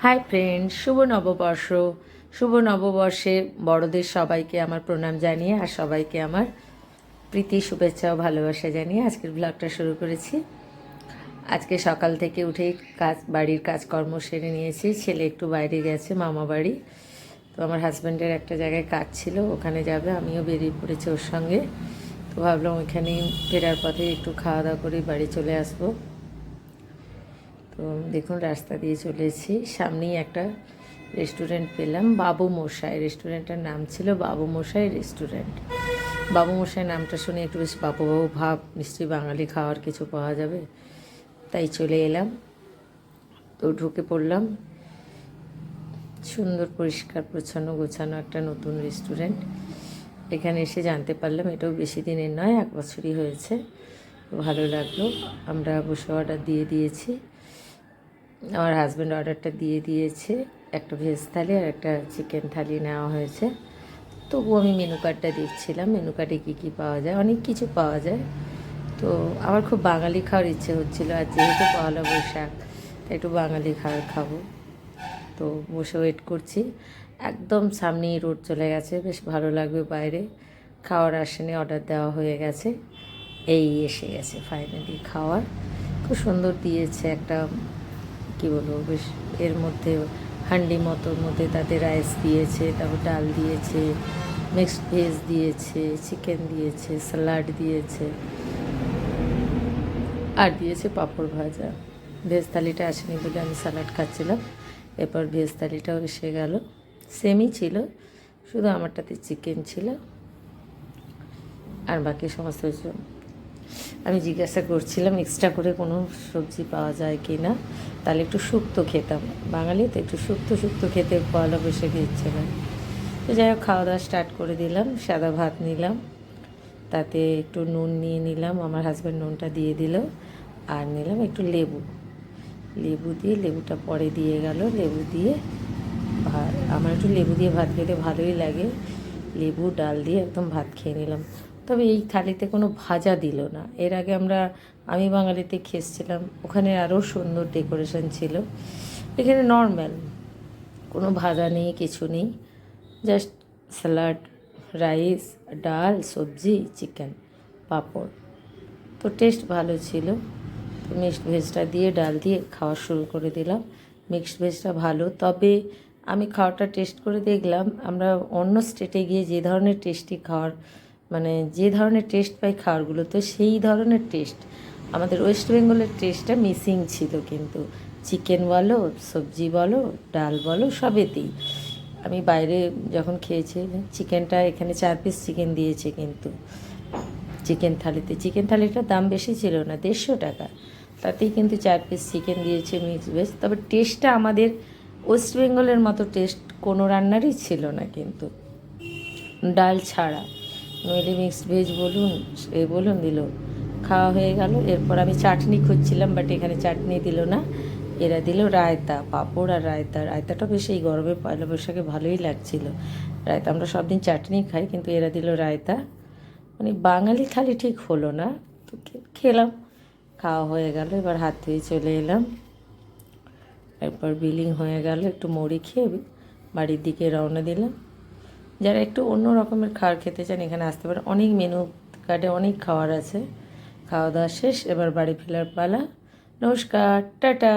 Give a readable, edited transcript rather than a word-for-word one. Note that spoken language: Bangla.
হাই ফ্রেন্ড, শুভ নববর্ষ। শুভ নববর্ষে বড়দের সবাইকে আমার প্রণাম জানিয়ে আর সবাইকে আমার প্রীতি, শুভেচ্ছা ও ভালোবাসা জানিয়ে আজকের ব্লগটা শুরু করেছি। আজকে সকাল থেকে উঠেই বাড়ির কাজকর্ম সেরে নিয়েছি। ছেলে একটু বাইরে গেছে মামা বাড়ি, তো আমার হাজব্যান্ডের একটা জায়গায় কাজ ছিল, ওখানে যাবে। আমিও বেরিয়ে পড়েছি ওর সঙ্গে। তো ভাবলাম ওইখানেই ফেরার পথে একটু খাওয়া দাওয়া করে বাড়ি চলে আসবো। তো দেখুন রাস্তা দিয়ে চলেছি, সামনেই একটা রেস্টুরেন্ট পেলাম, বাবু মশাই। রেস্টুরেন্টটার নাম ছিল বাবু মশাই রেস্টুরেন্ট। বাবু মশাই নামটা শুনে একটু বেশ বাবু বাবু ভাব, নিশ্চয়ই বাঙালি খাওয়ার কিছু পাওয়া যাবে, তাই চলে এলাম। তো ঢুকে পড়লাম। সুন্দর পরিষ্কার পরিচ্ছন্ন গোছানো একটা নতুন রেস্টুরেন্ট। এখানে এসে জানতে পারলাম এটাও বেশি দিনের নয়, 1 বছরই হয়েছে। ভালো লাগলো। আমরা বসে অর্ডার দিয়ে দিয়েছি। আমার হাজব্যান্ড অর্ডারটা দিয়ে দিয়েছে, একটা ভেজ থালি আর একটা চিকেন থালি নেওয়া হয়েছে। তবুও আমি মেনু কার্ডটা দেখছিলাম, মেনু কার্ডে কী কী পাওয়া যায়, অনেক কিছু পাওয়া যায়। তো আমার খুব বাঙালি খাওয়ার ইচ্ছে হচ্ছিলো, আর যেহেতু পয়লা বৈশাখ তাই একটু বাঙালি খাবার খাবো। তো বসে ওয়েট করছি। একদম সামনেই রোড চলে গেছে, বেশ ভালো লাগবে বাইরে। খাওয়ার আসেনি, অর্ডার দেওয়া হয়ে গেছে, এই এসে গেছে ফাইনালি খাওয়ার। খুব সুন্দর দিয়েছে একটা, কী বলবো, বেশ এর মধ্যে হান্ডি মতোর মধ্যে তাতে রাইস দিয়েছে, তারপর ডাল দিয়েছে, মিক্সড ভেজ দিয়েছে, চিকেন দিয়েছে, স্যালাড দিয়েছে, আর দিয়েছে পাঁপড় ভাজা। ভেজ থালিটা আসেনি বলে আমি স্যালাড খাচ্ছিলাম। এরপর ভেজ থালিটাও এসে গেল, সেমই ছিল, শুধু আমারটাতে চিকেন ছিল আর বাকি সমস্ত কিছু। আমি জিজ্ঞাসা করছিলাম এক্সট্রা করে কোনো সবজি পাওয়া যায় কি না, তাহলে একটু শুক্তো খেতাম। বাঙালি তো একটু শুক্তো খেতে পয়লা বৈশাখে ইচ্ছে হয়। তো যাই হোক, খাওয়া দাওয়া স্টার্ট করে দিলাম। সাদা ভাত নিলাম, তাতে একটু নুন নিয়ে নিলাম, আমার হাজব্যান্ড নুনটা দিয়ে দিল, আর নিলাম একটু লেবু দিয়ে, লেবুটা পরে দিয়ে গেল। লেবু দিয়ে ভাত, আমার একটু লেবু দিয়ে ভাত খেতে ভালোই লাগে। লেবু ডাল দিয়ে একদম ভাত খেয়ে নিলাম। তবে এই থালিতে কোনো ভাজা দিল না। এর আগে আমি বাঙালিতে খেয়েছিলাম, ওখানে আরও সুন্দর ডেকোরেশন ছিল। এখানে নর্মাল, কোনো ভাজা নেই, কিছু নেই, জাস্ট স্যালাড, রাইস, ডাল, সবজি, চিকেন, পাঁপড়। তো টেস্ট ভালো ছিল। তো মিক্সড ভেজটা দিয়ে, ডাল দিয়ে খাওয়া শুরু করে দিলাম। মিক্সড ভেজটা ভালো, তবে আমি খাওয়াটা টেস্ট করে দেখলাম, আমরা অন্য স্টেটে গিয়ে যে ধরনের টেস্টি খাওয়ার, মানে যে ধরনের টেস্ট পাই খাওয়ারগুলো, তো সেই ধরনের টেস্ট আমাদের ওয়েস্ট বেঙ্গলের টেস্টটা মিসিং ছিল। কিন্তু চিকেন বলো, সবজি বলো, ডাল বলো, সবেতেই। আমি বাইরে যখন খেয়েছি, চিকেনটা এখানে 4 পিস চিকেন দিয়েছে, কিন্তু চিকেন থালিটার দাম বেশি ছিল না, 150 টাকা, তাতেই কিন্তু 4 পিস চিকেন দিয়েছে মিক্সড ভেজ। তবে টেস্টটা আমাদের ওয়েস্ট বেঙ্গলের মতো টেস্ট কোনো রান্নারই ছিল না, কিন্তু ডাল ছাড়া। নইলে মিক্সড ভেজ বলুন, বলুন দিল। খাওয়া হয়ে গেল। এরপর আমি চাটনি খুঁজছিলাম, বাট এখানে চাটনি দিল না, এরা দিল রায়তা, পাঁপড় আর রায়তা। রায়তাটা বেশ এই গরমে পয়লা বৈশাখে ভালোই লাগছিল। রায়তা আমরা সব দিন চাটনি খাই, কিন্তু এরা দিল রায়তা। মানে বাঙালি থালি ঠিক হলো না। তো খেলাম, খাওয়া হয়ে গেল। এবার হাত ধুয়ে চলে এলাম। এরপর বিলিং হয়ে গেল, একটু মুড়ি খেয়ে বাড়ির দিকে রওনা দিলাম। যারা একটু অন্য রকমের খাবার খেতে চান এখানে আসতে পারেন, অনেক মেনু কার্ডে অনেক খাবার আছে। খাওয়া দাওয়া শেষ, এবার বাড়ি ফেরার পালা। নমস্কার, টাটা।